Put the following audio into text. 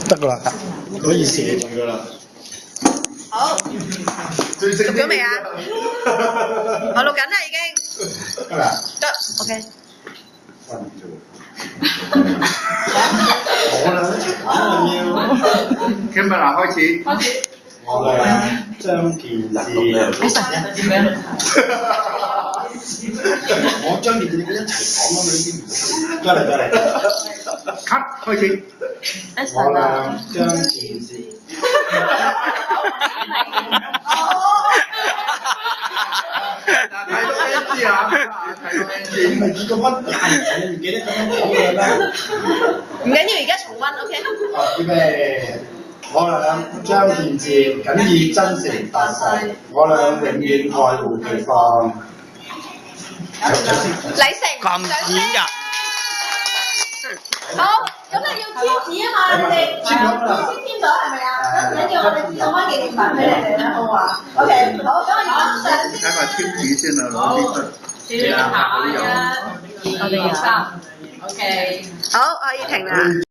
得㗎啦，可以寫㗎啦。好，錄咗未啊？我錄緊啦已經。得啦。得 ，OK。我啦，今日嗱開始。開始。我啦，張健志。我張健志你一齊講啦，你知唔知？得嚟。cut 開始。我啦，張健志。睇到 NG 啊！睇到 NG， 唔係見過乜嘢？你唔記得咁樣講嘅咩？唔緊要，而家重溫 ，OK。預備，我倆張健志謹以真誠發誓，我倆永遠愛護對方。禮成，掌聲。好，咁你要簽字啊嘛，你哋簽到係咪啊？咁唔緊要，我哋送翻紀念品俾你哋啦，好嘛 ？OK， 好，咁我影張相先。睇埋簽字先啊，攞啲筆。我哋1、2、3，OK。好，可以停啦。